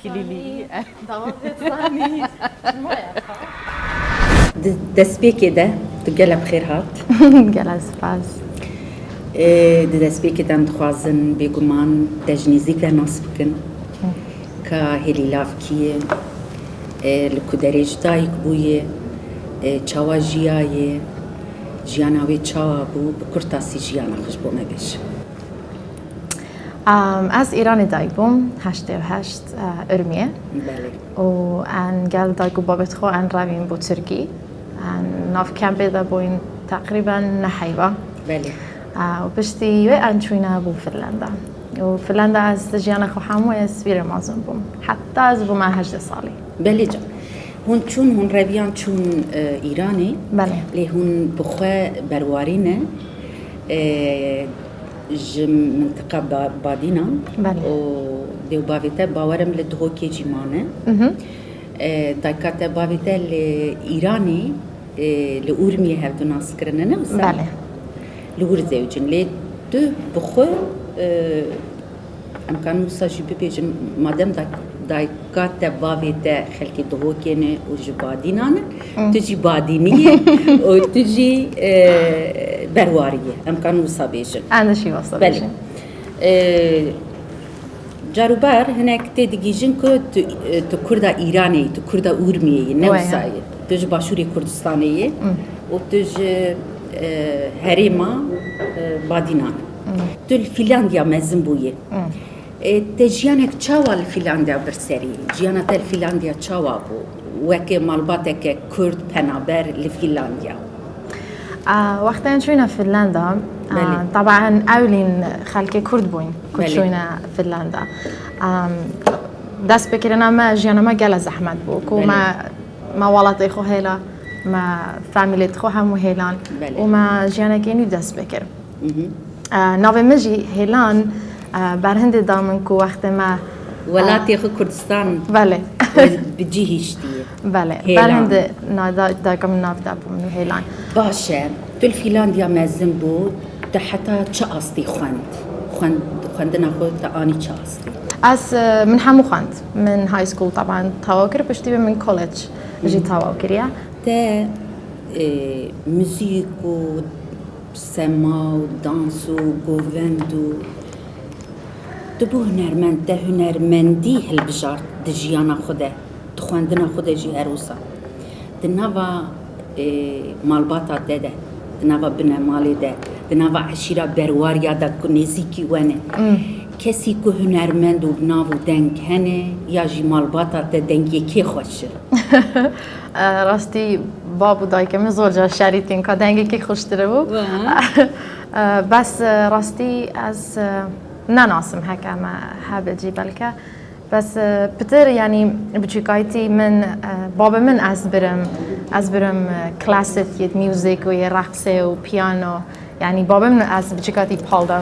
Kilili. Davet دەستپێکێ دە tu gelek xêr hat. Gel spas. Di destpêkê de em dixwazin bêguman tejnîzîk ve nas bikin ka hêlîlavkiyê li ku derê ji dayîk bûye çawa jiyayê jiyana wê çawa bû bi kurtasî jiyana xweş bû me bêje. از ایران دایک بوم 88 ارمیه Belê. و ان گل دایک و بابت خو ان رویم بو ترکی ان ناف کمپ دا بوین تقریبا نحیبا Belê. و پشتی و ان چوینا بو فنلندا و فنلندا از جیانا خو همو سویر مازن بوم حتی از بوم 18 سالی Belê can. Hûn çûn hûn reviyan çûn Îranê. Belê. Lê hûn bi xwe berwarîne ji mintiqa Badînan Belê. û dêwbavê te bawerim li dihokê jî mane. Dayka te bavê te li Îranê li Urmiyê hevdû naskirine ne wisa? Belê. Li wir zewcin lê tu bi xwe em kan wisa jî bibêjin madem dayka te bavê te xelkê dihokê ne û ji Badînan e tu jî Badîniyê û tu jî berwariyê em kan wisa bêjin. اندشی واسه Belê. Caruber hinek tê digîjin ku tu Kurda Îranê tu Kurda Urmiyê ne Waya. wisa ye. Tu ji Başûrê Kurdistanê ye û tu ji herêma Badînan. Tu li Fîlandya mezin bûyê. Te jiyanek çawa li Fîlandya birserî? Jiyana te li Fîlandya çawa bû? Wekê malbateke Kurd penaber li Fîlandya. وقتی چوینا فنلندا بله. طبعا اولین خلک کرد بوین که بله. چوینا فنلندا دست بکرنا ما جیانا ما گل زحمت بو کو بله. ما ولادی خو هیلا ما فامیلیت خو همو هیلان بله. و ما جیانا گینی دست بکر ناو مجی هیلان برهند دامن کو وقت ما Welatê xwe Kurdistan بله bi cî hîştiye. بله هیلان. برهند داگم ناو دابم هیلان Baş e, tu li Fîlandya mezin bû, tu heta çi astî xwendina xwe te anî çi astî? از من همو خواند من هاي سكول طبعا تواكر بشتي من كولج جي تواكر يا Te müzik û sema û dans û govend û tu bû hunermend te hunermendî hilbijart di jiyana xwe de, di xwendina xwe de jî her wisa. Di nava malbata te de, di nava binemalê de, di nava eşîra berwariya de ku nêzîkî we ne. Kesî ku hunermend û nav û deng hene ya jî malbata te dengiyekê xweş e. راستي بابو دايك من زوجة شريتين كدنجي كي خشتربو بس راستي از نناسم هكا ما هبجي بلكا بس بتر يعني بجيكايتي من بابا من أزبرم كلاسيك يد ميوزك ويرقص وبيانو يعني بابا من از بجيكايتي بالدا